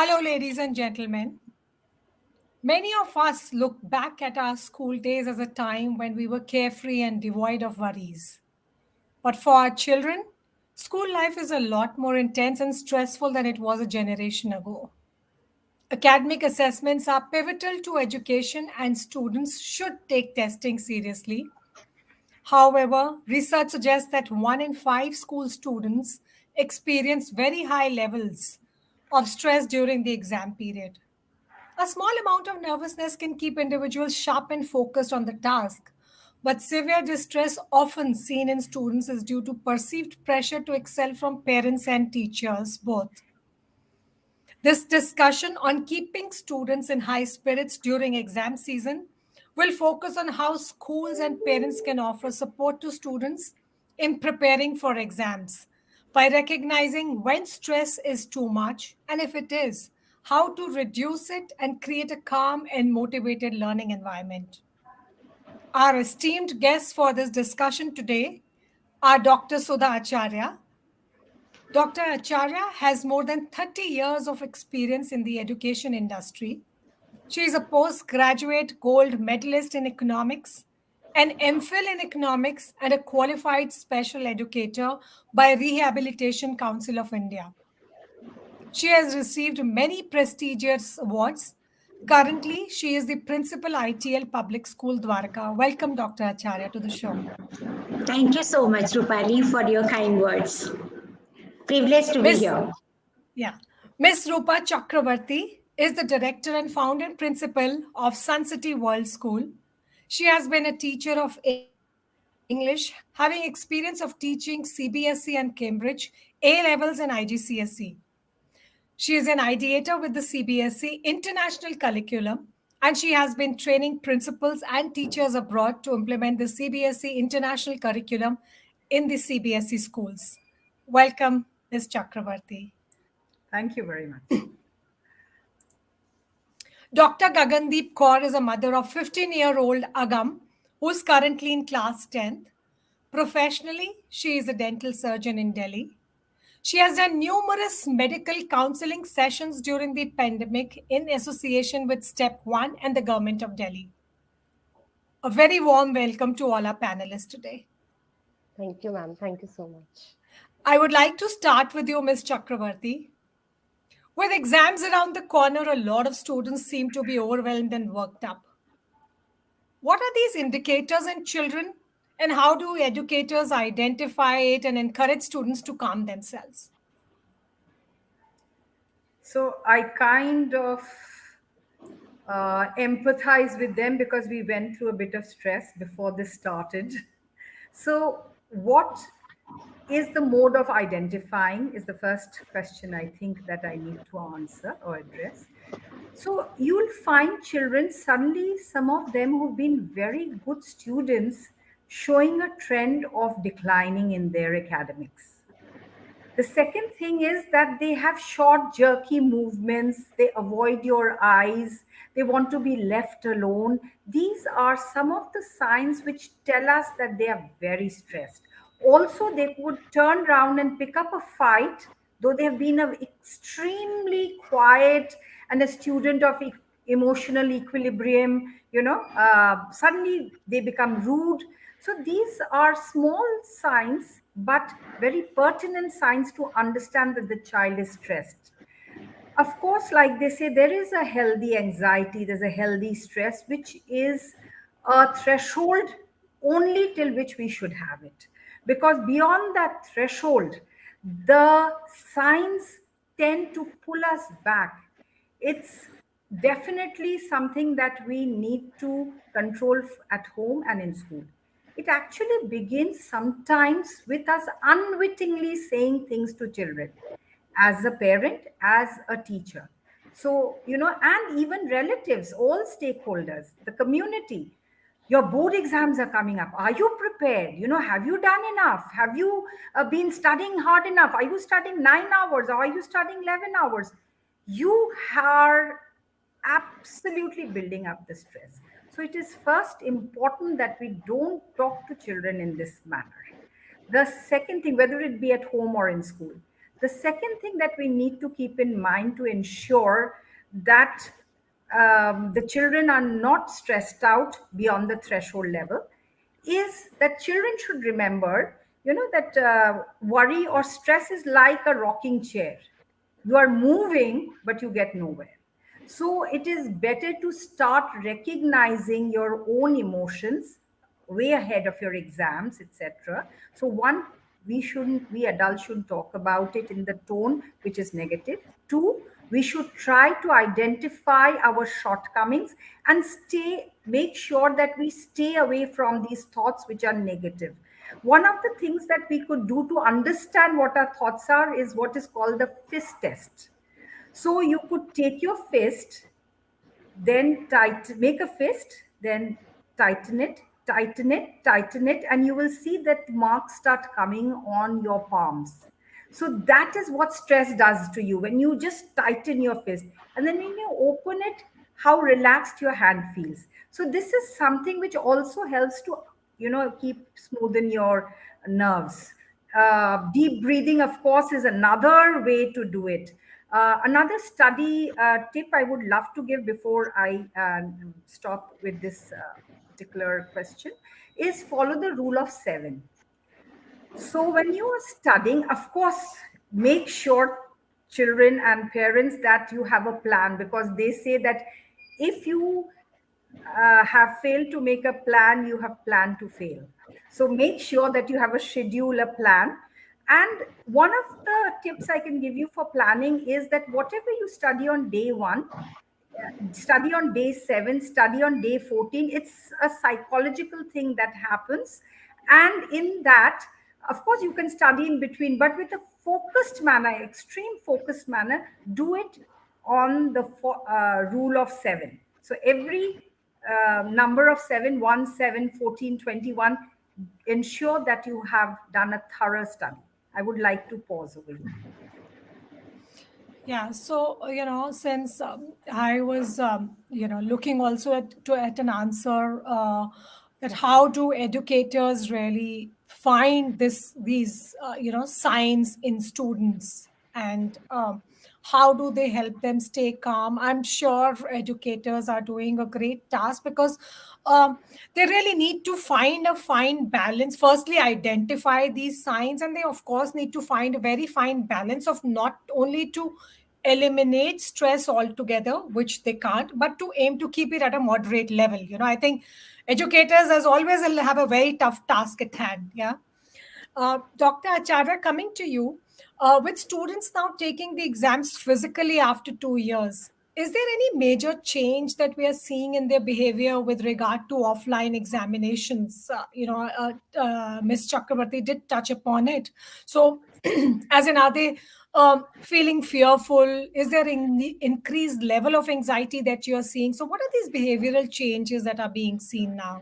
Hello, ladies and gentlemen. Many of us look back at our school days as a time when we were carefree and devoid of worries. But for our children, school life is a lot more intense and stressful than it was a generation ago. Academic assessments are pivotal to education, and students should take testing seriously. However, research suggests that 1 in 5 school students experience very high levels of stress during the exam period. A small amount of nervousness can keep individuals sharp and focused on the task, but severe distress, often seen in students, is due to perceived pressure to excel from parents and teachers both. This discussion on keeping students in high spirits during exam season will focus on how schools and parents can offer support to students in preparing for exams by recognizing when stress is too much and if it is, how to reduce it and create a calm and motivated learning environment. Our esteemed guests for this discussion today are Dr. Sudha Acharya. Dr. Acharya has more than 30 years of experience in the education industry. She is a postgraduate gold medalist in economics, an MPhil in economics, and a qualified special educator by Rehabilitation Council of India. She has received many prestigious awards. Currently, she is the principal ITL Public School Dwarka. Welcome, Dr. Acharya, to the show. Thank you so much, Rupali, for your kind words. Privileged to be Miss here. Yeah. Miss Rupa Chakravarti is the director and founder and principal of Sun City World School. She has been a teacher of English, having experience of teaching CBSE and Cambridge, A levels, and IGCSE. She is an ideator with the CBSE International Curriculum, and she has been training principals and teachers abroad to implement the CBSE International Curriculum in the CBSE schools. Welcome, Ms. Chakravarti. Thank you very much. Dr. Gagandeep Kaur is a mother of 15-year-old Agam, who is currently in class 10th. Professionally, she is a dental surgeon in Delhi. She has done numerous medical counseling sessions during the pandemic in association with Step 1 and the Government of Delhi. A very warm welcome to all our panelists today. Thank you, ma'am. Thank you so much. I would like to start with you, Ms. Chakravarti. With exams around the corner, a lot of students seem to be overwhelmed and worked up. What are these indicators in children, and how do educators identify it and encourage students to calm themselves? So I kind of empathize with them because we went through a bit of stress before this started. So, what is the mode of identifying? Is the first question I think that I need to answer or address. So, you'll find children suddenly, some of them who've been very good students, showing a trend of declining in their academics. The second thing is that they have short, jerky movements. They avoid your eyes. They want to be left alone. These are some of the signs which tell us that they are very stressed. Also, they would turn around and pick up a fight, though they have been extremely quiet and a student of emotional equilibrium. Suddenly they become rude. So these are small signs, but very pertinent signs to understand that the child is stressed. Of course, like they say, there is a healthy anxiety, there's a healthy stress, which is a threshold only till which we should have it. Because beyond that threshold, the signs tend to pull us back. It's definitely something that we need to control at home and in school. It actually begins sometimes with us unwittingly saying things to children as a parent, as a teacher. So, and even relatives, all stakeholders, the community. Your board exams are coming up. Are you prepared? Have you done enough? Have you been studying hard enough? Are you studying 9 hours or are you studying 11 hours? You are absolutely building up the stress. So it is first important that we don't talk to children in this manner. The second thing, whether it be at home or in school, The second thing that we need to keep in mind to ensure that the children are not stressed out beyond the threshold level is that children should remember, that worry or stress is like a rocking chair. You are moving, but you get nowhere. So it is better to start recognizing your own emotions way ahead of your exams, etc. So one, we adults shouldn't talk about it in the tone which is negative. Two, we should try to identify our shortcomings and make sure that we stay away from these thoughts which are negative. One of the things that we could do to understand what our thoughts are is what is called the fist test. So you could take your fist, then make a fist, then tighten it, tighten it, tighten it, and you will see that marks start coming on your palms. So that is what stress does to you when you just tighten your fist. And then when you open it, how relaxed your hand feels. So this is something which also helps to, keep smoothen your nerves. Deep breathing, of course, is another way to do it. Another study tip I would love to give before I stop with this particular question is follow the rule of 7. So when you are studying, of course, make sure, children and parents, that you have a plan, because they say that if you have failed to make a plan, you have planned to fail. So make sure that you have a schedule, a plan. And one of the tips I can give you for planning is that whatever you study on day 1, study on day 7, study on day 14. It's a psychological thing that happens. And in that, of course, you can study in between, but with a focused manner, extreme focused manner, do it on the rule of 7. So every number of 7, 1, 7, 14, 21, ensure that you have done a thorough study. I would like to pause over here. Yeah, so since I was looking also at an answer that how do educators really find these signs in students, and how do they help them stay calm? I'm sure educators are doing a great task, because they really need to find a fine balance. Firstly, identify these signs, and they of course need to find a very fine balance of not only to eliminate stress altogether, which they can't, but to aim to keep it at a moderate level. I think educators, as always, will have a very tough task at hand. Yeah. Dr. Acharya, coming to you, with students now taking the exams physically after 2 years, is there any major change that we are seeing in their behavior with regard to offline examinations? Ms. Chakrabarti did touch upon it. So, as in, are they feeling fearful? Is there an increased level of anxiety that you're seeing? So, what are these behavioral changes that are being seen now?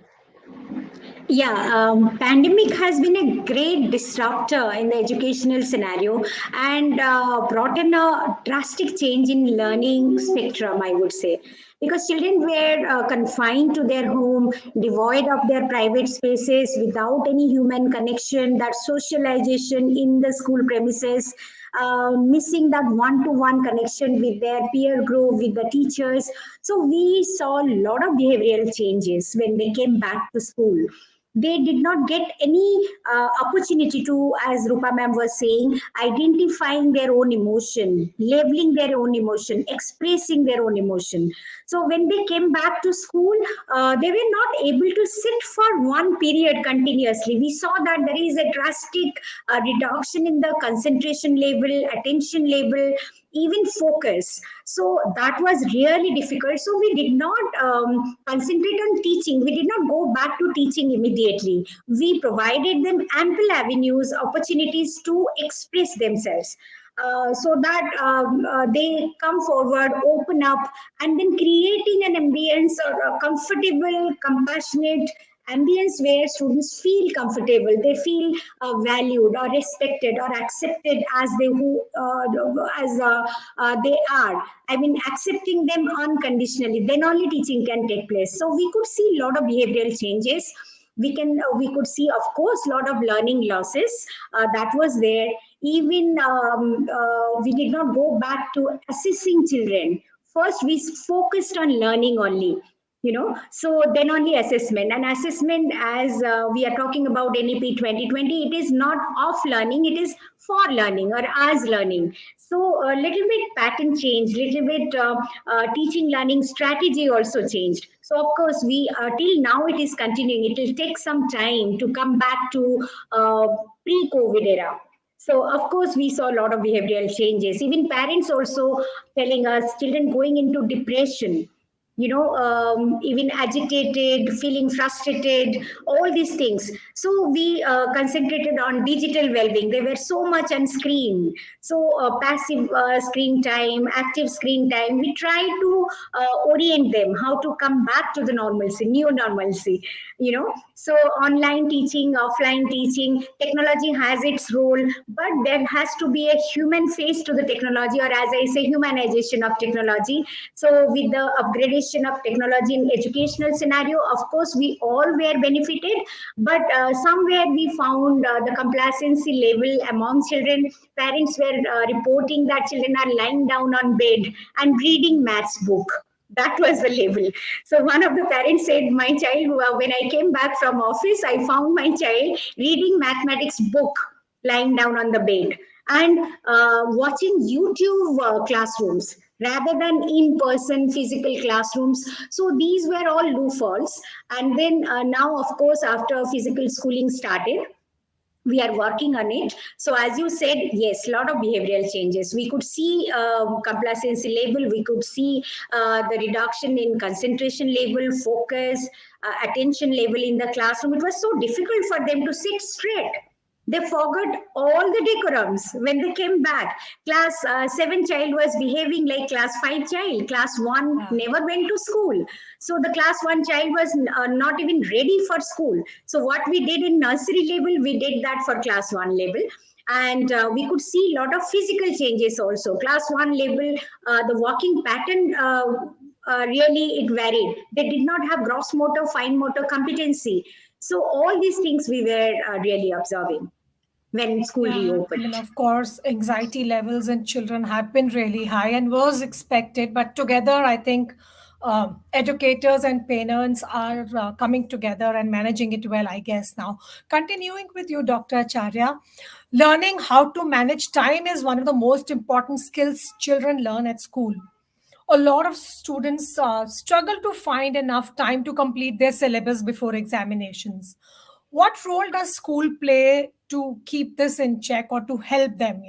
Yeah, pandemic has been a great disruptor in the educational scenario and brought in a drastic change in learning spectrum, I would say, because children were confined to their home, devoid of their private spaces, without any human connection, that socialization in the school premises, missing that one-to-one connection with their peer group, with the teachers. So we saw a lot of behavioral changes when they came back to school. They did not get any opportunity to, as Rupa ma'am was saying, identifying their own emotion, labeling their own emotion, expressing their own emotion. So when they came back to school, they were not able to sit for one period continuously. We saw that there is a drastic reduction in the concentration level, attention level, even focus. So that was really difficult. So we did not concentrate on teaching. We did not go back to teaching immediately. We provided them ample avenues, opportunities to express themselves. So that they come forward, open up, and then creating an ambience or a comfortable, compassionate ambience where students feel comfortable, they feel valued or respected or accepted as they are. I mean, accepting them unconditionally, then only teaching can take place. So we could see a lot of behavioral changes. We could see, of course, a lot of learning losses that was there. Even we did not go back to assessing children. First, we focused on learning only, so then only assessment. And assessment, as we are talking about NEP 2020, it is not of learning, it is for learning or as learning. So a little bit pattern change, little bit teaching learning strategy also changed. So of course we till now it is continuing. It will take some time to come back to uh, pre-COVID era. So of course we saw a lot of behavioral changes. Even parents also telling us children going into depression, even agitated, feeling frustrated, all these things. So we concentrated on digital well-being. They were so much on screen. So passive screen time, active screen time. We try to orient them how to come back to the normalcy, new normalcy. So online teaching, offline teaching, technology has its role, but there has to be a human face to the technology, or as I say, humanization of technology. So with the upgradation of technology in educational scenario, of course, we all were benefited, but somewhere we found the complacency level among children. Parents were reporting that children are lying down on bed and reading maths book. That was the level. So one of the parents said, my child, when I came back from office, I found my child reading mathematics book lying down on the bed and watching YouTube classrooms rather than in-person physical classrooms. So these were all low faults. And then now, of course, after physical schooling started, we are working on it. So as you said, yes, a lot of behavioral changes. We could see complacency level, we could see the reduction in concentration level, focus, attention level in the classroom. It was so difficult for them to sit straight. They forgot all the decorums when they came back. Class 7 child was behaving like class 5 child. Class 1 never went to school. So the class 1 child was not even ready for school. So what we did in nursery level, we did that for class 1 level. And we could see a lot of physical changes also. Class 1 level, the walking pattern really it varied. They did not have gross motor, fine motor competency. So all these things we were really observing when school Yeah, I reopened. mean, of course, anxiety levels in children have been really high and was expected. But together, I think educators and parents are coming together and managing it well, I guess. Now, continuing with you, Dr. Acharya, learning how to manage time is one of the most important skills children learn at school. A lot of students struggle to find enough time to complete their syllabus before examinations. What role does school play to keep this in check or to help them,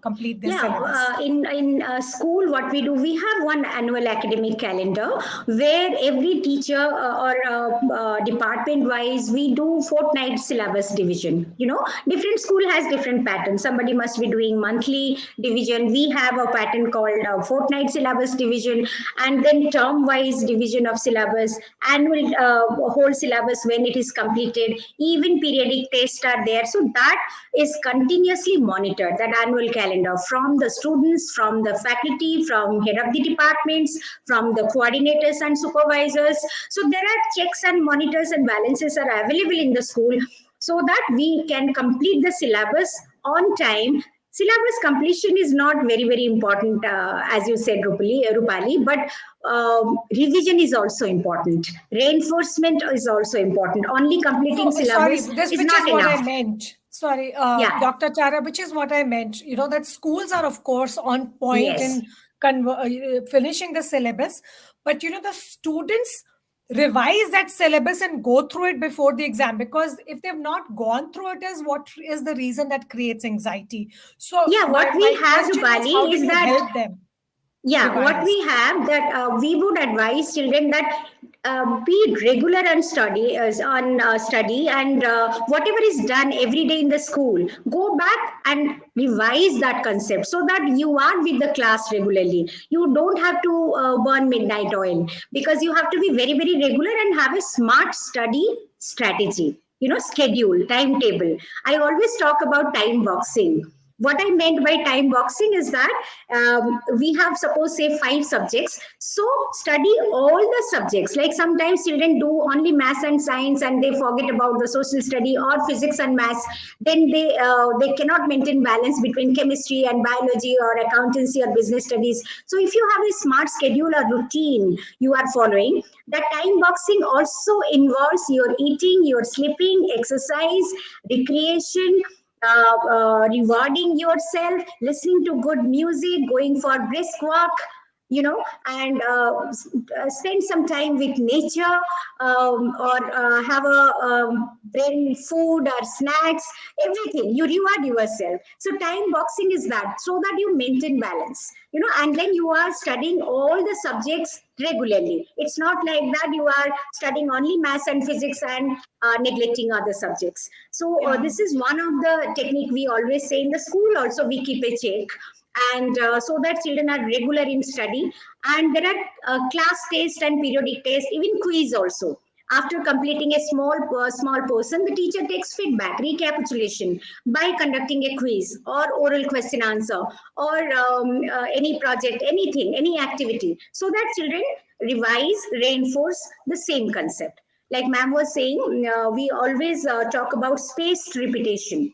complete their Yeah, syllabus? in school, what we do, we have one annual academic calendar where every teacher or department wise, we do fortnight syllabus division. Different school has different patterns. Somebody must be doing monthly division. We have a pattern called fortnight syllabus division, and then term wise division of syllabus, annual whole syllabus when it is completed. Even periodic tests are there. So that is continuously monitored, that annual calendar, from the students, from the faculty, from head of the departments, from the coordinators and supervisors. So there are checks and monitors and balances are available in the school so that we can complete the syllabus on time. Syllabus completion is not very, very important, as you said, Rupali, but revision is also important. Reinforcement is also important. Only completing So sorry, syllabus this is which is not what I enough. meant. Sorry, Yeah, Dr. Chara, which is what I meant. That schools are of course on point yes. in finishing the syllabus, but the students revise that syllabus and go through it before the exam, because if they've not gone through it, is what is the reason that creates anxiety. So Yeah, my what we have, question was, how Rupali, do is you that help them yeah, what revise? we have that we would advise children that be regular and study, and whatever is done every day in the school, go back and revise that concept so that you are with the class regularly. You don't have to burn midnight oil, because you have to be very, very regular and have a smart study strategy. Schedule, timetable. I always talk about time boxing. What I meant by time boxing is that we have, suppose, say 5 subjects. So study all the subjects. Like sometimes children do only maths and science and they forget about the social study or physics and maths. Then they cannot maintain balance between chemistry and biology or accountancy or business studies. So if you have a smart schedule or routine you are following, that time boxing also involves your eating, your sleeping, exercise, recreation, rewarding yourself, listening to good music, going for brisk walk, and spend some time with nature, or have a bring food or snacks, everything. You reward yourself. So time boxing is that, so that you maintain balance, and then you are studying all the subjects regularly. It's not like that you are studying only maths and physics and neglecting other subjects. So Yeah. this is one of the technique we always say in the school. Also, we keep a check, and so that children are regular in study. And there are class test and periodic test, even quiz also. After completing a small portion, the teacher takes feedback, recapitulation by conducting a quiz or oral question answer, or any project, anything, any activity, so that children revise, reinforce the same concept. Like ma'am was saying, we always talk about spaced repetition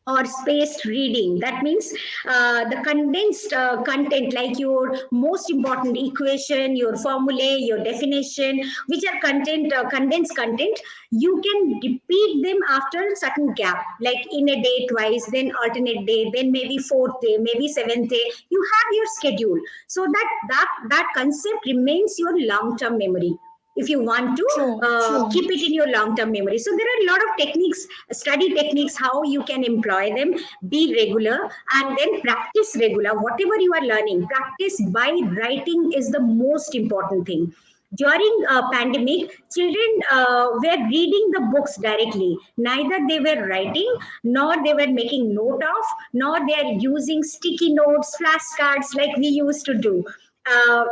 or spaced reading. That means the condensed content, like your most important equation, your formulae, your definition, which are condensed content, you can repeat them after certain gap, like in a day twice, then alternate day, then maybe fourth day, maybe seventh day. You have your schedule, so that concept remains your long term memory, if you want to True, true. keep it in your long term memory. So there are a lot of techniques, study techniques, how you can employ them. Be regular, and then practice regular. Whatever you are learning, practice by writing is the most important thing. During pandemic, children were reading the books directly. Neither they were writing, nor they were making note of, nor they are using sticky notes, flashcards like we used to do.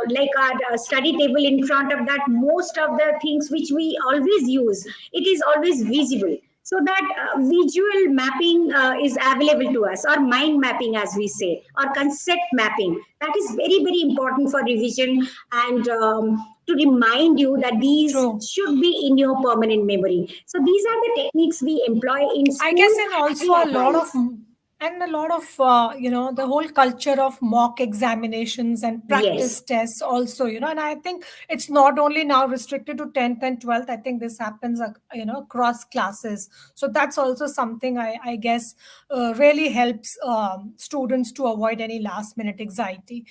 Like our study table in front of that, most of the things which we always use, it is always visible, so that visual mapping is available to us, or mind mapping as we say, or concept mapping. That is very very important for revision, and to remind you that these True. should be in your permanent memory. So these are the techniques we employ in I school. guess, and also I a lot of advise. the whole culture of mock examinations and practice Yes. tests also, and I think it's not only now restricted to 10th and 12th. I think this happens across classes. So that's also something I guess really helps students to avoid any last minute anxiety.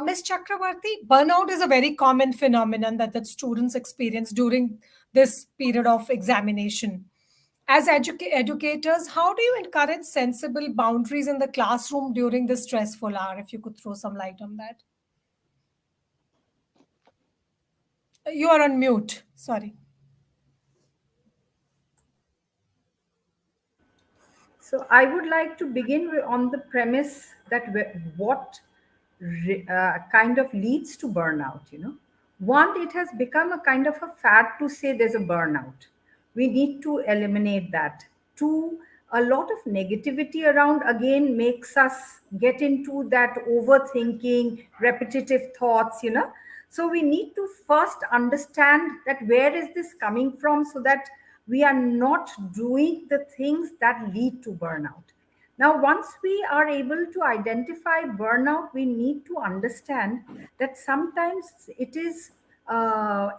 Ms. Chakravarti, burnout is a very common phenomenon that students experience during this period of examination. As educators, how do you encourage sensible boundaries in the classroom during this stressful hour? If you could throw some light on that. You are on mute. Sorry. So I would like to begin on the premise that what kind of leads to burnout. One, it has become a kind of a fad to say there's a burnout. We need to eliminate that. Two, a lot of negativity around again makes us get into that overthinking, repetitive thoughts. So we need to first understand that where is this coming from, so that we are not doing the things that lead to burnout. Now, once we are able to identify burnout, we need to understand that sometimes it is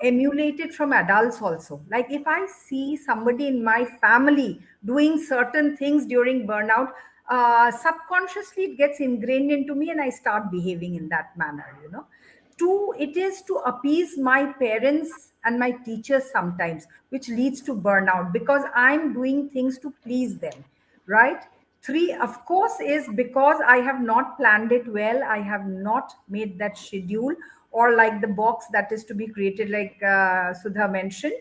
emulated from adults also. Like if I see somebody in my family doing certain things during burnout, subconsciously it gets ingrained into me and I start behaving in that manner. Two, it is to appease my parents and my teachers sometimes, which leads to burnout because I'm doing things to please them, right? Three, of course, is because I have not planned it well. I have not made that schedule, or like the box that is to be created, like Sudha mentioned.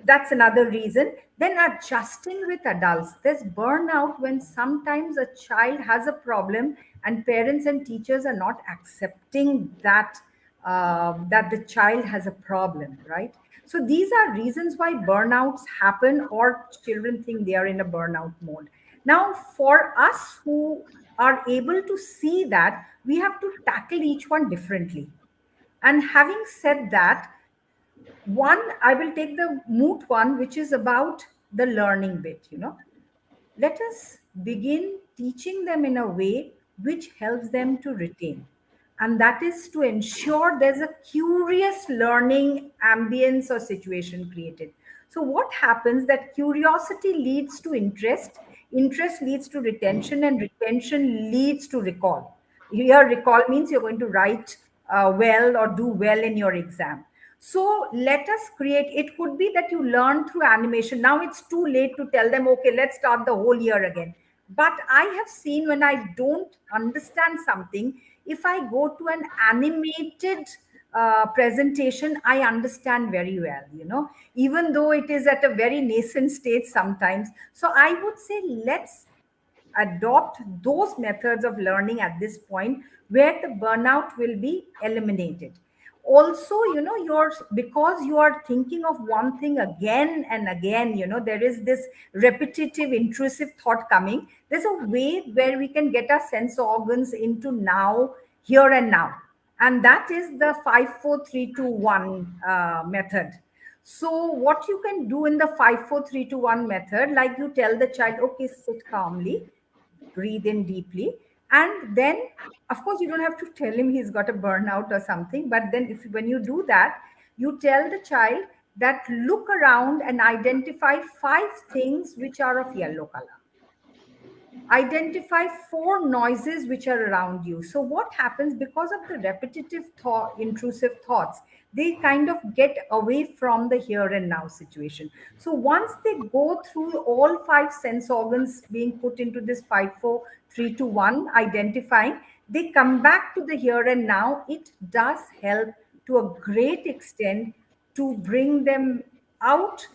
That's another reason. Then adjusting with adults. There's burnout when sometimes a child has a problem and parents and teachers are not accepting that the child has a problem, right? So these are reasons why burnouts happen or children think they are in a burnout mode. Now, for us who are able to see that, we have to tackle each one differently. And having said that, one, I will take the moot one, which is about the learning bit, let us begin teaching them in a way which helps them to retain. And that is to ensure there's a curious learning ambience or situation created. So, what happens that curiosity leads to interest leads to retention, and retention leads to recall. Here, recall means you're going to write well or do well in your exam. So let us create, it could be that you learn through animation. Now it's too late to tell them, okay, let's start the whole year again. But I have seen when I don't understand something, if I go to an animated presentation, I understand very well, even though it is at a very nascent stage sometimes. So I would say, let's adopt those methods of learning at this point where the burnout will be eliminated. Also, you're, because you are thinking of one thing again and again, there is this repetitive intrusive thought coming. There's a way where we can get our sense organs into now, here and now, and that is the 5 4 3 2 1 method. So, what you can do in the 5 4 3 2 1 method, like you tell the child, okay, sit calmly, breathe in deeply, and then, of course, you don't have to tell him he's got a burnout or something, but then if when you do that, you tell the child that look around and identify 5 things which are of yellow color. Identify 4 noises which are around you. So what happens, because of the repetitive thought, intrusive thoughts, they kind of get away from the here and now situation. So once they go through all 5 sense organs being put into this 5 4 3 2 1 identifying, they come back to the here and now. It does help to a great extent to bring them out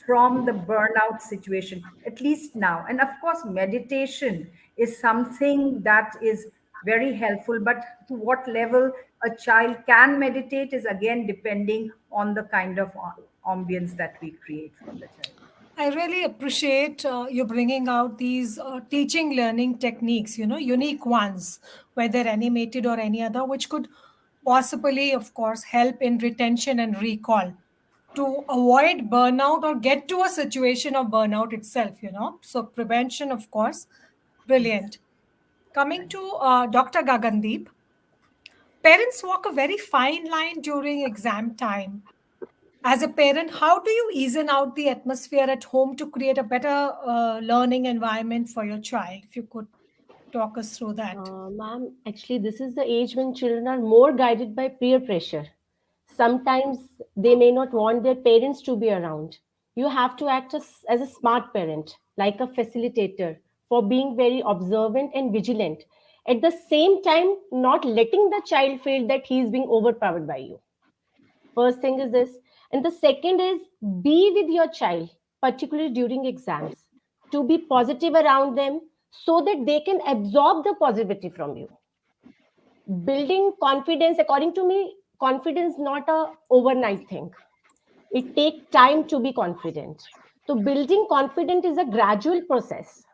from the burnout situation, at least now. And of course, meditation is something that is very helpful. But to what level a child can meditate is again depending on the kind of ambience that we create for the child. I really appreciate you bringing out these teaching learning techniques, unique ones, whether animated or any other, which could possibly, of course, help in retention and recall to avoid burnout or get to a situation of burnout itself. So, prevention, of course, Yes. brilliant. Coming Thank to Dr. Gagandeep, parents walk a very fine line during exam time. As a parent, how do you easen out the atmosphere at home to create a better learning environment for your child? If you could talk us through that. Ma'am, actually, this is the age when children are more guided by peer pressure. Sometimes they may not want their parents to be around. You have to act as a smart parent, like a facilitator, for being very observant and vigilant. At the same time, not letting the child feel that he is being overpowered by you. First thing is this. And the second is be with your child, particularly during exams, to be positive around them so that they can absorb the positivity from you. Building confidence, according to me, confidence not a overnight thing. It takes time to be confident. So building confidence is a gradual process.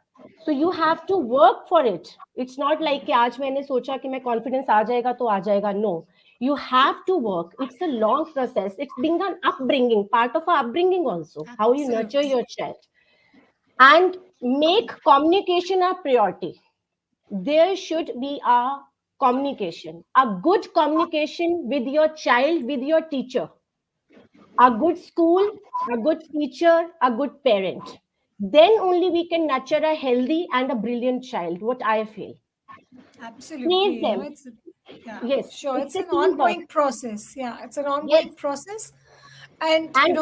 So you have to work for it. It's not like कि आज मैंने सोचा कि मैं confidence आ जाएगा तो आ जाएगा. No, you have to work. It's a long process. It's being an upbringing, part of our upbringing also, how you nurture Absolutely. your child. And make communication a priority. There should be a communication, a good communication with your child, with your teacher, a good school, a good teacher, a good parent. Then only we can nurture a healthy and a brilliant child, what I feel. Praise Absolutely. them. It's, yeah, Yes, sure. it's It's a an teamwork. ongoing process. Yeah, it's an Yes. ongoing process. And, And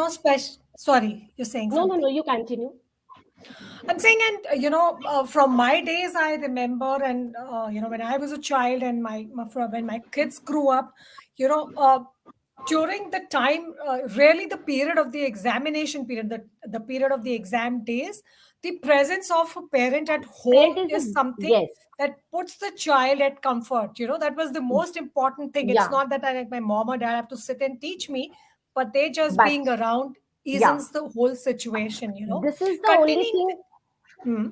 sorry, you're saying no, no, no, something. you continue. I'm saying, and from my days, I remember, and when I was a child, and when my kids grew up, you know, uh, during the time, really the period of the examination period, the period of the exam days, the presence of a parent at home Parent is is the, something yes, that puts the child at comfort. That was the most important thing. It's yeah, not that I, like my mom or dad, have to sit and teach me, but they just but being around yeah, eases the whole situation. this is the only Containing thing. Hmm.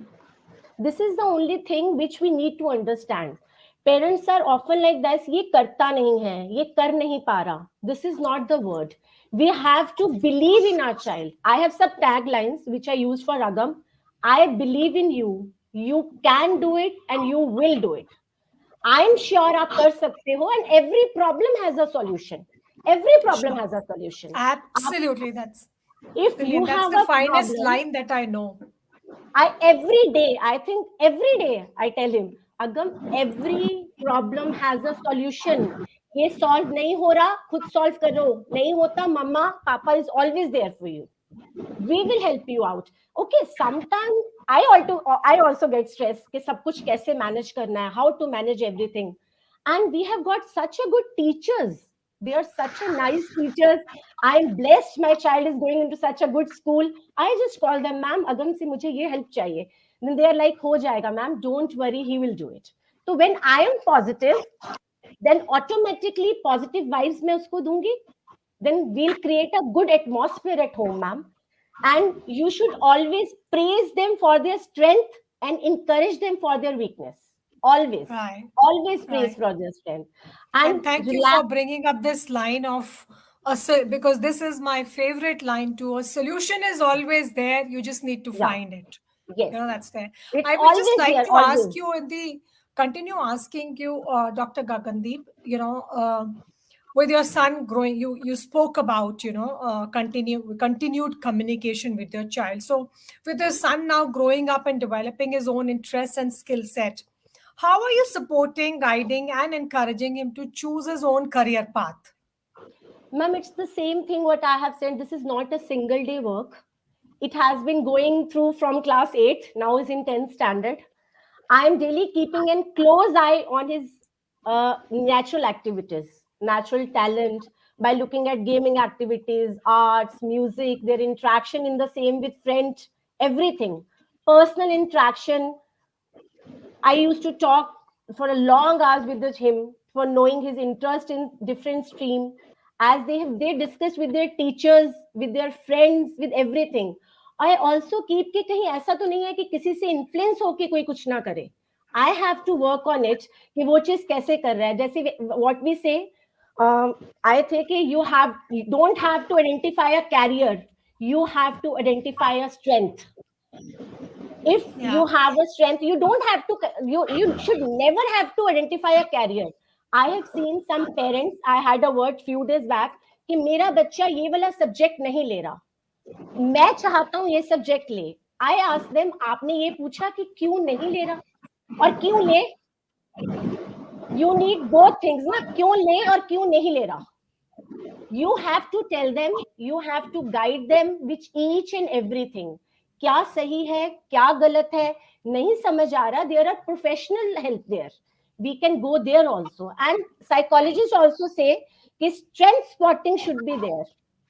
This is the only thing which we need to understand. Parents are often like this, ये करता नहीं है, ये कर नहीं पा रहा. This is not the word. We have to believe in our child. I have some taglines which I use for Agam. I believe in you. You can do it and you will do it. I'm sure आप कर सकते हो, and every problem has a solution. Every problem Sure. has a solution. आप, Absolutely. That's if you brilliant. That's have the a finest problem, line that I know. I every day, I think every day I tell him, Agam, every problem has a solution. ये solve नहीं हो रहा, खुद solve करो. नहीं होता, mama, papa is always there for you. We will help you out. Okay, sometimes I also get stressed कि सब कुछ कैसे manage करना है, how to manage everything. And we have got such a good teachers. They are such a nice teachers. I'm blessed my child is going into such a good school. I just call them, ma'am, Agam से मुझे ये help चाहिए. Then they are like, हो जाएगा ma'am, don't worry, he will do it. So when I am positive, then automatically positive vibes मैं उसको दूंगी. Then we'll create a good atmosphere at home, ma'am. And you should always praise them for their strength and encourage them for their weakness. Always. Right. Always praise Right. for their strength. And And thank you relax. for bringing up this line of because this is my favorite line too. A solution is always there. You just need to Yeah. find it. Yes. That's there. It's I would just always like there. to ask Always. you continue asking you, Dr. Gagandeep, with your son growing, you spoke about, continued communication with your child. So with your son now growing up and developing his own interests and skill set, how are you supporting, guiding, and encouraging him to choose his own career path? Ma'am, it's the same thing what I have said. This is not a single day work. It has been going through from class 8, now is in 10th standard. I am daily keeping a close eye on his natural activities, natural talent, by looking at gaming activities, arts, music, their interaction in the same with friends, everything. Personal interaction, I used to talk for a long hours with him for knowing his interest in different stream, as they discussed with their teachers, with their friends, with everything. I also keep कि कहीं ऐसा तो नहीं है कि किसी से influence होके कोई कुछ ना करे. I have to work on it कि वो चीज कैसे कर रहा है. जैसे what we say, I think you don't have to identify a career. You have to identify a strength. If Yeah. you have a strength, you don't have to, you should never have to identify a career. I have seen some parents, I had a word few days back कि मेरा बच्चा ये वाला subject नहीं ले रहा, मैं चाहता हूँ ये सब्जेक्ट ले. आई आस्क देम, आपने ये पूछा कि क्यों नहीं ले रहा और क्यों ले. यू नीड बोथ थिंग्स ना, क्यों ले और क्यों नहीं ले रहा. You have to tell them, you have to guide them with each and everything. क्या सही है, क्या गलत है, नहीं समझ आ रहा, there are professional help there. We can go there also. And psychologists also say कि strength spotting should be there.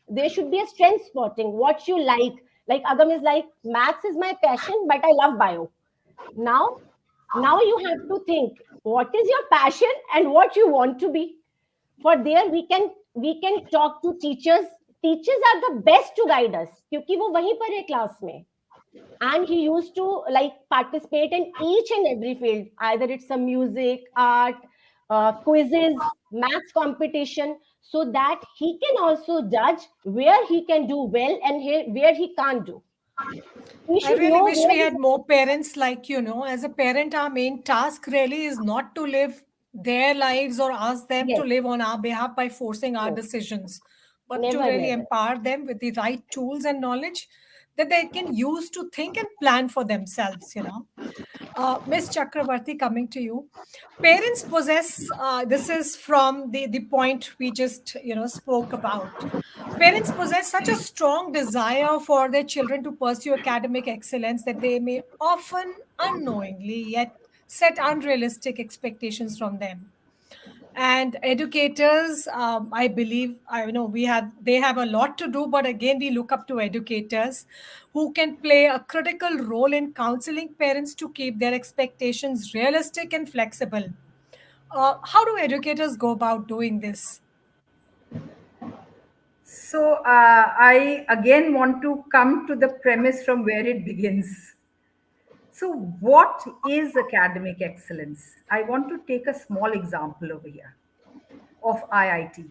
There should be a strength spotting, what you like. Like Agam is like, maths is my passion, but I love bio. Now, now you have to think, what is your passion and what you want to be. For there we can talk to teachers. Teachers are the best to guide us क्योंकि वो वहीं पर है class में. And he used to like participate in each and every field, either it's a music, art, quizzes, maths competition, so that he can also judge where he can do well and where he can't do. He I should really know wish where we had more parents like, as a parent, our main task really is not to live their lives or ask them to yes, live on our behalf by forcing our no, decisions, but to never, really never. empower them with the right tools and knowledge that they can use to think and plan for themselves. Miss Chakravarti, coming to you. Parents possess, this is from the point we just, spoke about. Parents possess such a strong desire for their children to pursue academic excellence that they may often unknowingly yet set unrealistic expectations from them. And educators, I believe, I know they have a lot to do, but again we look up to educators who can play a critical role in counseling parents to keep their expectations realistic and flexible. How do educators go about doing this? So I again want to come to the premise from where it begins. So, what is academic excellence? I want to take a small example over here of IIT.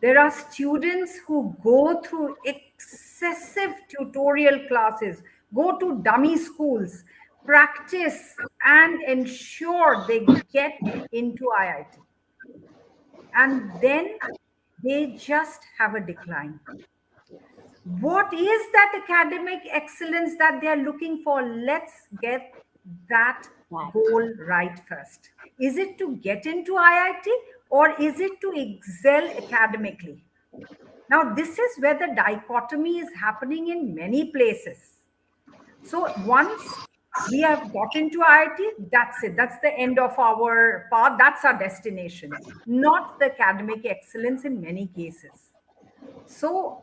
There are students who go through excessive tutorial classes, go to dummy schools, practice, and ensure they get into IIT. And then they just have a decline. What is that academic excellence that they are looking for? Let's get that Right. goal right first. Is it to get into IIT or is it to excel academically? Now, this is where the dichotomy is happening in many places. So, once we have got into IIT, that's it. That's the end of our path. That's our destination, not the academic excellence in many cases. So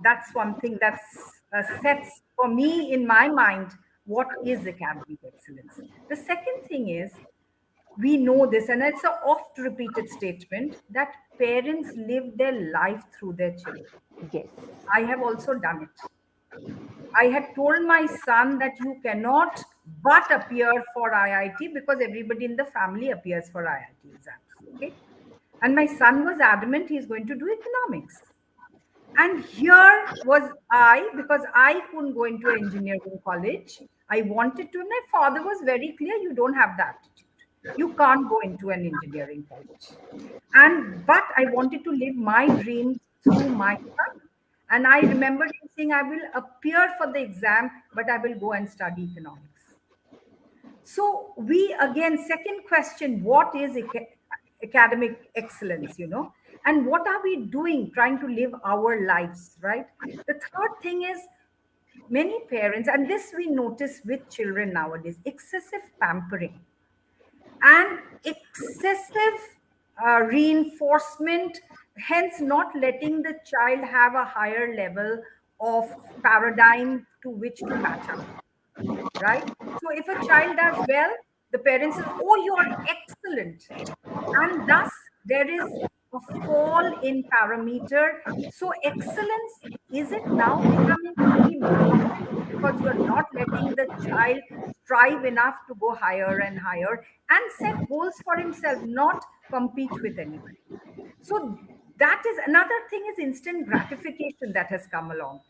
that's one thing that's sets for me in my mind what is academic excellence. The second thing is we know this, and it's a oft repeated statement that parents live their life through their children. Yes. I have also done it. I had told my son that you cannot but appear for IIT because everybody in the family appears for IIT exams. Okay. And my son was adamant he's going to do economics. And here was I, because I couldn't go into engineering college. I wanted to. My father was very clear, you don't have the aptitude. You can't go into an engineering college. But I wanted to live my dream through my son. And I remember him saying, I will appear for the exam, but I will go and study economics. So we again, second question, what is academic excellence, and what are we doing trying to live our lives, right? The third thing is many parents, and this we notice with children nowadays, excessive pampering and excessive reinforcement, hence not letting the child have a higher level of paradigm to which to match up, right? So if a child does well, the parent says, oh, you're excellent. And thus there is a fall in parameter. So excellence, is it now becoming demotivated because you're not letting the child strive enough to go higher and higher and set goals for himself, not compete with anybody? So that is another thing, is instant gratification that has come along.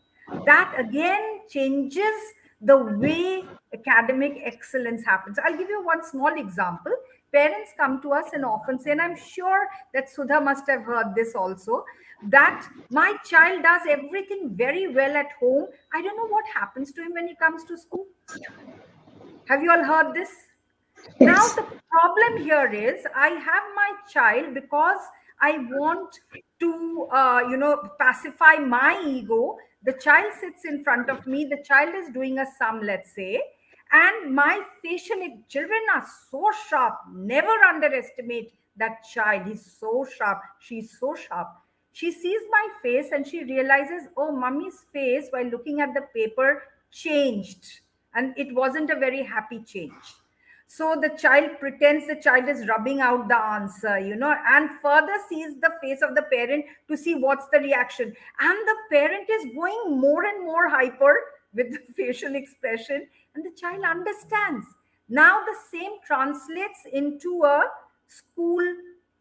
That again changes the way academic excellence happens. I'll give you one small example. Parents come to us and often say, and I'm sure that Sudha must have heard this also, that my child does everything very well at home. I don't know what happens to him when he comes to school. Have you all heard this? Now, Yes. the problem here is I have my child because I want to, pacify my ego. The child sits in front of me. The child is doing a sum, let's say, and my children are so sharp. Never underestimate that child. He's so sharp. She's so sharp. She sees my face and she realizes, oh, mummy's face while looking at the paper changed. And it wasn't a very happy change. So the child pretends the child is rubbing out the answer, and further sees the face of the parent to see what's the reaction. And the parent is going more and more hyper with the facial expression, and the child understands. Now the same translates into a school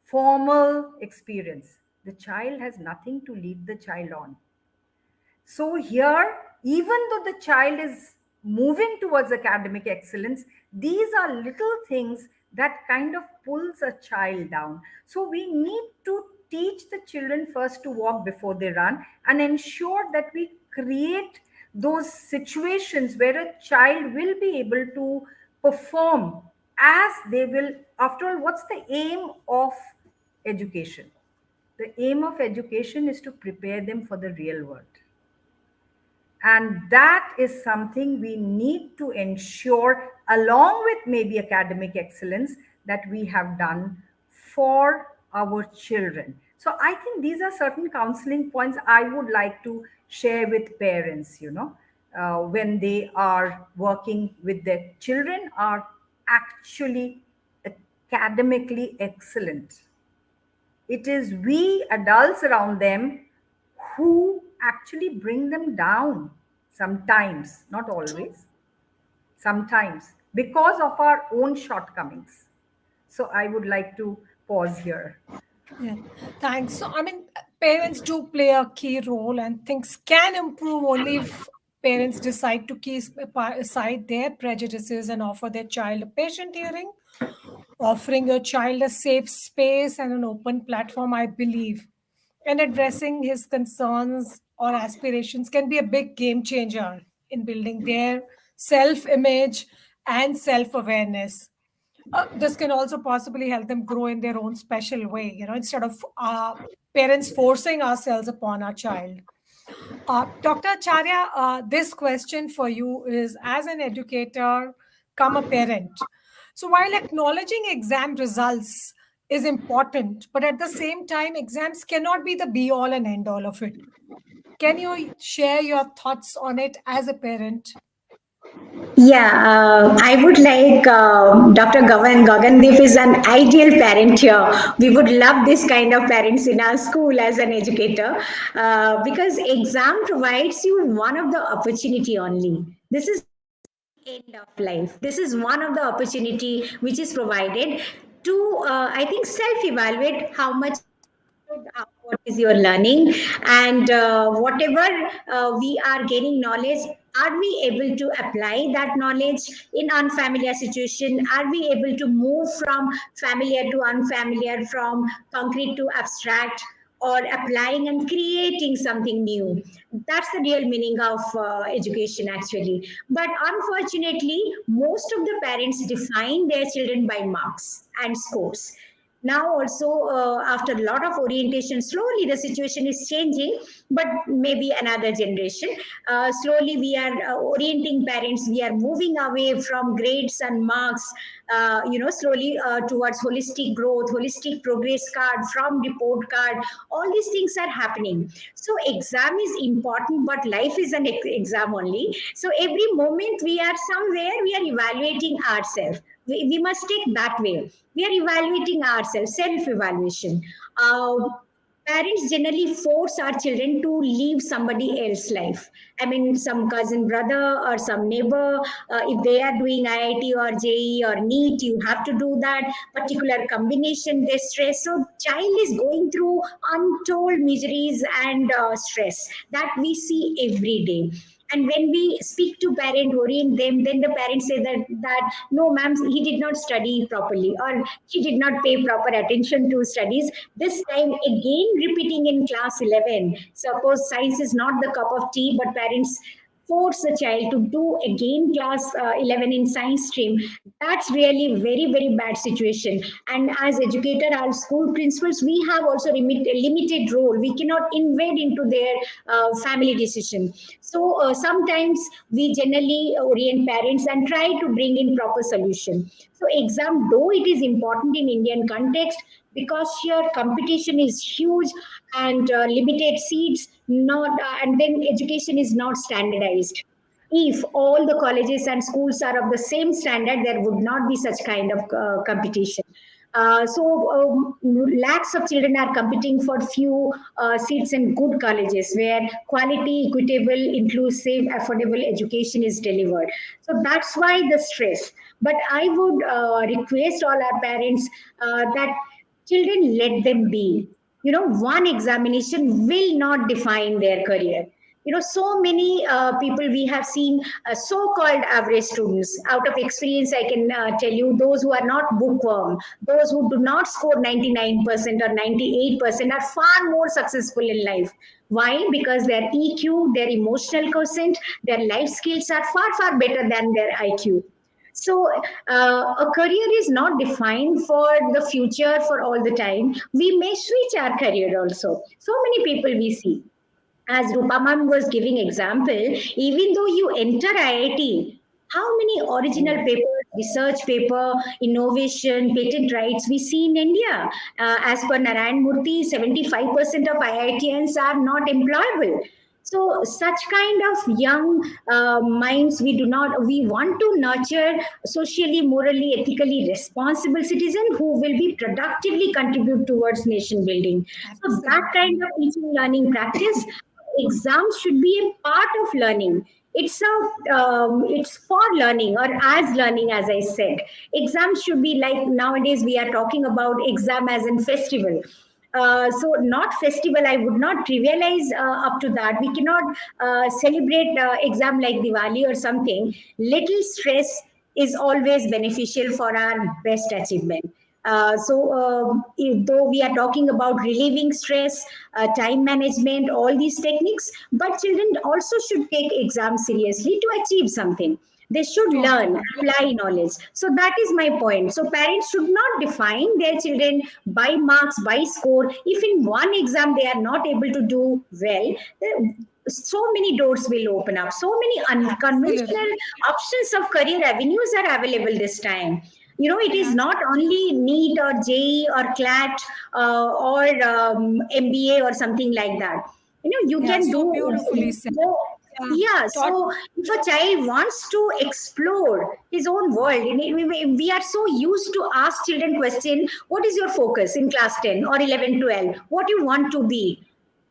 formal experience. The child has nothing to lead the child on. So here, even though the child is moving towards academic excellence, these are little things that kind of pulls a child down. So we need to teach the children first to walk before they run and ensure that we create those situations where a child will be able to perform as they will. After all, what's the aim of education? The aim of education is to prepare them for the real world. And that is something we need to ensure, along with maybe academic excellence, that we have done for our children. So I think these are certain counseling points I would like to share with parents, when they are working with their children, are actually academically excellent. It is we adults around them who actually bring them down sometimes, not always. sometimes because of our own shortcomings. So I would like to pause here. Yeah, thanks. So, I mean, parents do play a key role, and things can improve only if parents decide to keep aside their prejudices and offer their child a patient hearing. Offering your child a safe space and an open platform, I believe, and addressing his concerns or aspirations can be a big game changer in building their self image and self awareness. This can also possibly help them grow in their own special way, instead of parents forcing ourselves upon our child. Dr. Acharya, this question for you is, as an educator, come a parent. So while acknowledging exam results is important, but at the same time, exams cannot be the be all and end all of it. Can you share your thoughts on it as a parent? Yeah, I would like Dr. Gagandeep is an ideal parent here. We would love this kind of parents in our school as an educator because exam provides you one of the opportunity only. This is end of life. This is one of the opportunity which is provided to, I think, self-evaluate how much what is your learning, and whatever we are gaining knowledge, are we able to apply that knowledge in unfamiliar situation? Are we able to move from familiar to unfamiliar, from concrete to abstract, or applying and creating something new? That's the real meaning of education actually. But unfortunately, most of the parents define their children by marks and scores. Now also, after a lot of orientation, slowly the situation is changing, but maybe another generation, slowly we are orienting parents, we are moving away from grades and marks, slowly towards holistic growth, holistic progress card, from report card. All these things are happening. So exam is important, but life is an exam only. So every moment we are somewhere, we are evaluating ourselves. We must take that way. We are evaluating ourselves, self evaluation. uh, Parents generally force our children to live somebody else's life. I mean, some cousin brother or some neighbor, if they are doing IIT or JE or NEET, you have to do that particular combination, they stress. So child is going through untold miseries and stress that we see every day. And when we speak to parent, orient them, then the parents say that no ma'am, he did not study properly, or he did not pay proper attention to studies. This time again repeating in class 11. Suppose science is not the cup of tea, but parents force the child to do again class 11 in science stream. That's really very bad situation. And as educator, our school principals, we have also limited role. We cannot invade into their family decision. So sometimes we generally orient parents and try to bring in proper solution. So exam, though it is important in Indian context, because here competition is huge and limited seats, not and then education is not standardized. If all the colleges and schools are of the same standard, there would not be such kind of competition. Lakhs of children are competing for few seats in good colleges where quality, equitable, inclusive, affordable education is delivered. So that's why the stress. But I would request all our parents that children, let them be. One examination will not define their career. So many people we have seen, so-called average students. Out of experience, I can tell you, those who are not bookworm, those who do not score 99% or 98% are far more successful in life. Why? Because their EQ, their emotional quotient, their life skills are far better than their IQ. So, a career is not defined for the future for all the time. We may switch our career also. So many people we see. As Rupamam was giving example, even though you enter IIT, how many original papers, research paper, innovation, patent rights we see in India? As per Narayan Murthy, 75% of IITians are not employable. So such kind of young minds, we want to nurture socially, morally, ethically responsible citizen who will be productively contribute towards nation building. So that kind Absolutely. of teaching learning practice, exams should be a part of learning. It's for learning or as learning, as I said. Exams should be like, nowadays we are talking about exam as in festival. So not festival, I would not trivialize up to that. We cannot celebrate exam like Diwali or something. Little stress is always beneficial for our best achievement. Though we are talking about relieving stress, time management, all these techniques, but children also should take exams seriously to achieve something. They should learn, Totally. apply knowledge. So that is my point. So parents should not define their children by marks, by score. If in one exam they are not able to do well, so many doors will open up. So many unconventional Absolutely. options of career avenues are available this time. It is Yeah, not only NEET or JEE or CLAT or MBA or something like that. You yeah, can so do beautifully said. go. Yeah, Yeah, taught. so if a child wants to explore his own world, we are so used to ask children question, what is your focus in class 10 or 11, 12? What you want to be?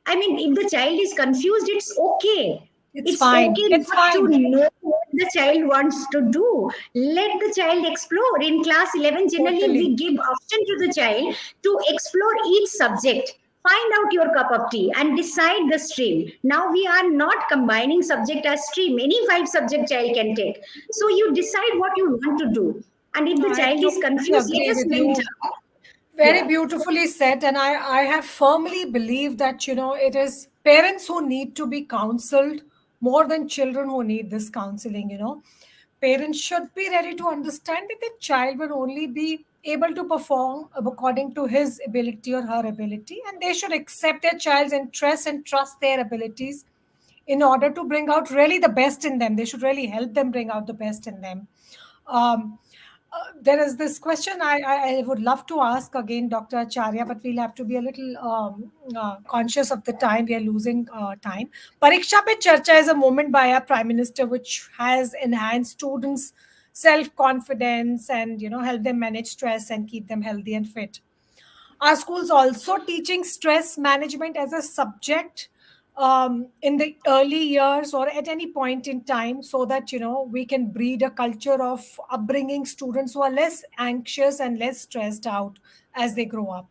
I mean, if the child is confused, it's okay. It's It's fine. okay It's not to fine. know what the child wants to do. Let the child explore. In class 11, generally, Totally. we give option to the child to explore each subject. Find out your cup of tea and decide the stream. Now we are not combining subject as stream. Any five subject child can take. So you decide what you want to do. And if No, the I child is totally confused, agree let us with mentor. you. Very Yeah. beautifully said. And I have firmly believed that, it is parents who need to be counseled more than children who need this counseling. Parents should be ready to understand that the child will only be able to perform according to his ability or her ability, and they should accept their child's interest and trust their abilities in order to bring out really the best in them. They should really help them bring out the best in them. Um, there is this question I would love to ask again, Dr. Acharya, but we'll have to be a little conscious of the time. We are losing time. Pariksha Pe Charcha is a movement by our Prime Minister which has enhanced students' self confidence and help them manage stress and keep them healthy and fit. Are schools also teaching stress management as a subject in the early years or at any point in time, so that we can breed a culture of upbringing students who are less anxious and less stressed out as they grow up?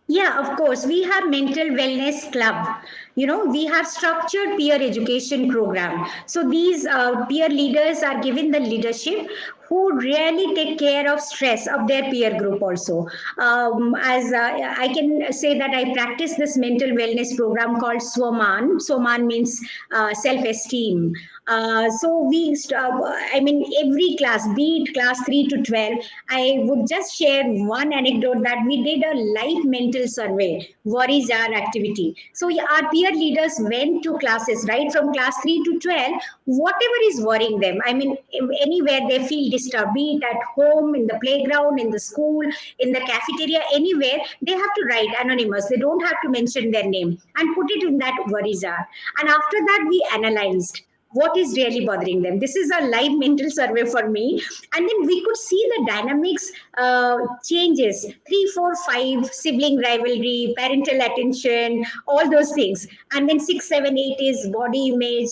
Yeah, of course. We have mental wellness club. We have structured peer education program. So these peer leaders are given the leadership who really take care of stress of their peer group also. As I can say that I practice this mental wellness program called Swaman. Swaman means self-esteem. I mean, every class, be it class 3 to 12, I would just share one anecdote that we did a live mental survey. What is our activity? So yeah, our peer leaders went to classes, right, from class 3 to 12, whatever is worrying them. I mean, anywhere they feel disturbed, be it at home, in the playground, in the school, in the cafeteria, anywhere, they have to write anonymous. They don't have to mention their name and put it in that worry jar. And after that, we analyzed what is really bothering them. This is a live mental survey for me. And then we could see the dynamics changes: 3, 4, 5, sibling rivalry, parental attention, all those things. And then 6, 7, 8 is body image,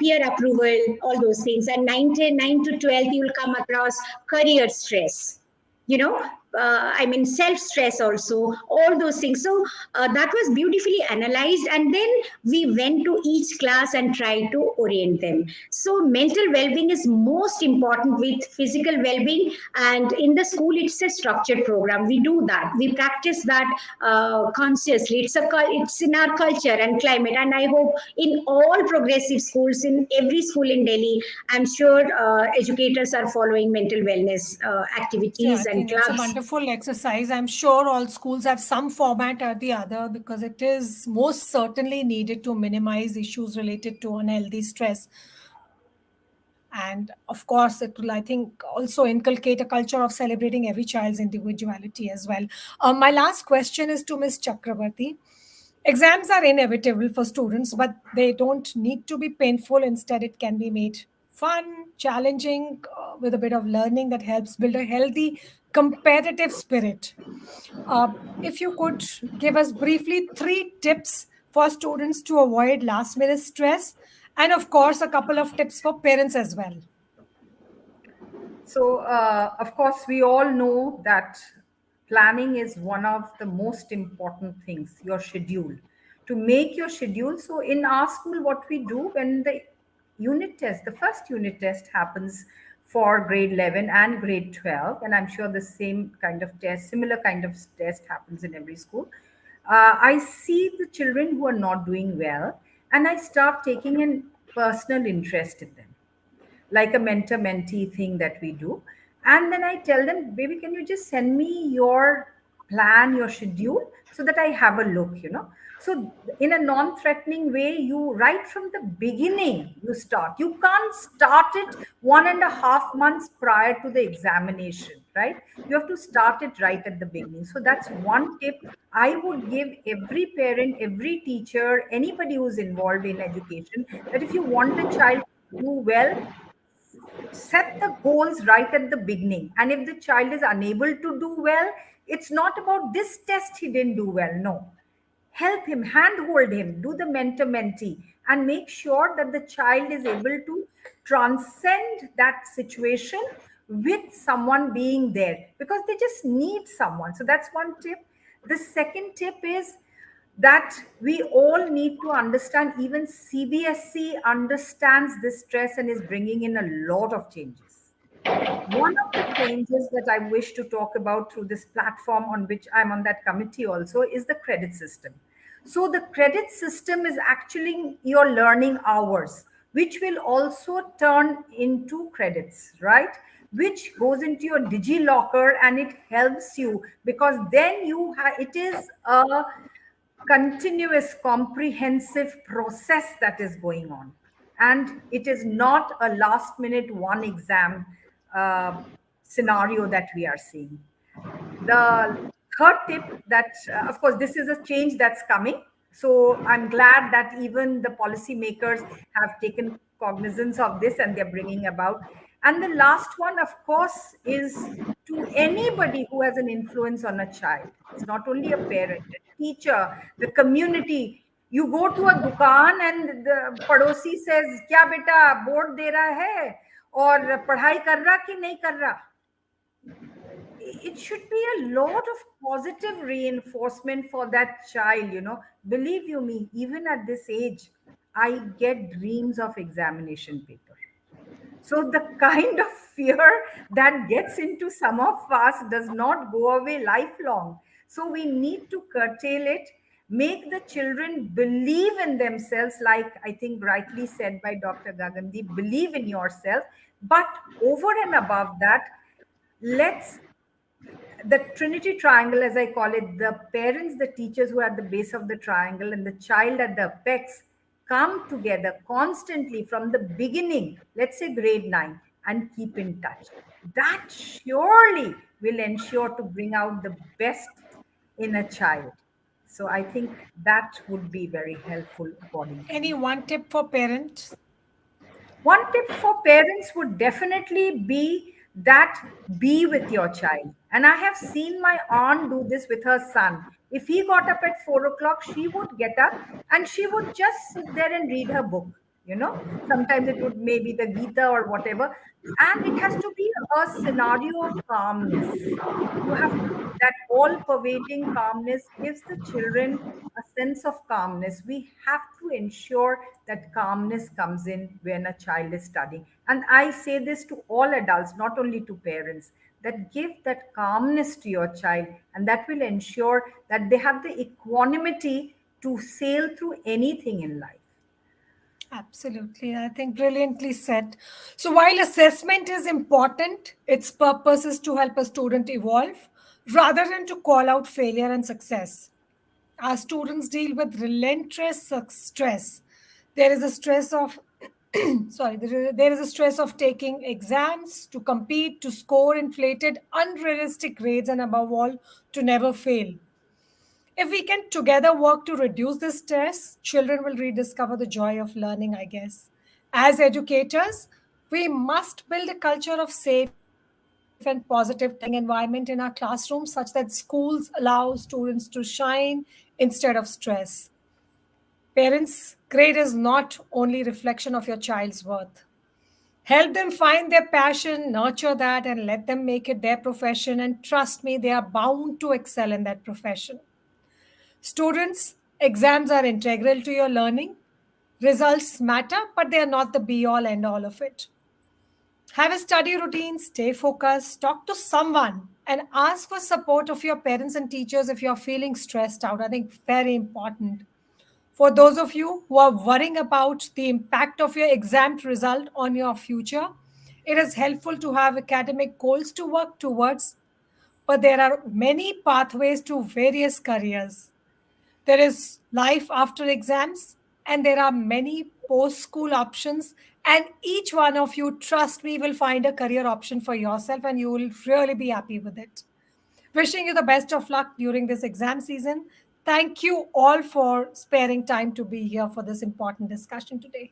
peer approval, all those things. And 9 to 12, you will come across career stress, you know I mean, self stress also, all those things. So that was beautifully analyzed, and then we went to each class and tried to orient them. So mental well-being is most important with physical well-being, and in the school it's a structured program. We do that, we practice that consciously. It's in our culture and climate, and I hope in all progressive schools, in every school in Delhi, I'm sure educators are following mental wellness Yeah, I activities and think it's a clubs. wonderful exercise. I'm sure all schools have some format or the other because it is most certainly needed to minimize issues related to unhealthy stress. And of course, it will, I think, also inculcate a culture of celebrating every child's individuality as well. My last question is to Ms. Chakrabarti. Exams are inevitable for students, but they don't need to be painful. Instead, it can be made fun, challenging, with a bit of learning that helps build a healthy, competitive spirit. Uh, if you could give us briefly 3 tips for students to avoid last minute stress And of course, a couple of tips for parents as well. So, of course, we all know that planning is one of the most important things, your schedule. To make your schedule. So, in our school, what we do when the unit test, the first unit test happens for grade 11 and grade 12, and I'm sure the same kind of test, similar kind of test happens in every school. I see the children who are not doing well, and I start taking an personal interest in them, like a mentor mentee thing that we do. And then I tell them, baby, can you just send me your plan, your schedule, so that I have a look. So, in a non threatening way, you right from the beginning, you start. You can't start it 1.5 months prior to the examination, right? You have to start it right at the beginning. So, that's one tip I would give every parent, every teacher, anybody who's involved in education, that if you want a child to do well, set the goals right at the beginning. And if the child is unable to do well, it's not about this test he didn't do well. No. Help him, handhold him, do the mentor mentee, and make sure that the child is able to transcend that situation with someone being there, because they just need someone. So that's one tip. The second tip is that we all need to understand, even CBSE understands this stress and is bringing in a lot of changes. One of the changes that I wish to talk about through this platform, on which I'm on that committee also, is the credit system. So, the credit system is actually your learning hours, which will also turn into credits, right? Which goes into your DigiLocker, and it helps you, because then it is a continuous, comprehensive process that is going on. And it is not a last minute one exam uh, scenario that we are seeing. The third tip that, of course, this is a change that's coming. So I'm glad that even the policymakers have taken cognizance of this and they're bringing about. And the last one, of course, is to anybody who has an influence on a child. It's not only a parent, a teacher, the community. You go to a dukan and the padosi says, "Kya beta board de raha hai? और पढ़ाई कर रहा कि नहीं कर रहा?" It should be a lot of positive reinforcement for that child. Believe you me, even at this age, I get dreams of examination paper. So the kind of fear that gets into some of us does not go away lifelong. So we need to curtail it, make the children believe in themselves, like I think rightly said by Dr. Gagandi, believe in yourself. But over and above that, let's the Trinity Triangle, as I call it, the parents, the teachers who are at the base of the triangle, and the child at the apex, come together constantly from the beginning, let's say grade 9, and keep in touch. That surely will ensure to bring out the best in a child. So I think that would be very helpful, according to Any me. one tip for parents? One tip for parents would definitely be that be with your child. And I have seen my aunt do this with her son. If he got up at 4 o'clock, she would get up and she would just sit there and read her book. Sometimes it would maybe the Gita or whatever. And it has to be a scenario of calmness. You have that all pervading calmness gives the children a sense of calmness. We have to ensure that calmness comes in when a child is studying. And I say this to all adults, not only to parents, that give that calmness to your child, and that will ensure that they have the equanimity to sail through anything in life. Absolutely. I think brilliantly said. So, while assessment is important, its purpose is to help a student evolve rather than to call out failure and success. Our students deal with relentless stress. There is a stress of there is a stress of taking exams, to compete, to score inflated unrealistic grades, and above all, to never fail. If we can together work to reduce this stress, children will rediscover the joy of learning, I guess. As educators, we must build a culture of safe and positive teaching environment in our classrooms such that schools allow students to shine instead of stress. Parents Grade is not only reflection of your child's worth. Help them find their passion, nurture that, and let them make it their profession. And trust me, they are bound to excel in that profession. Students, exams are integral to your learning. Results matter, but they are not the be all end all of it. Have a study routine, stay focused, talk to someone, and ask for support of your parents and teachers if you're feeling stressed out. I think very important. For those of you who are worrying about the impact of your exam result on your future, it is helpful to have academic goals to work towards, but there are many pathways to various careers. There is life after exams, and there are many post school options. And each one of you, trust me, will find a career option for yourself, and you will really be happy with it. Wishing you the best of luck during this exam season. Thank you all for sparing time to be here for this important discussion today.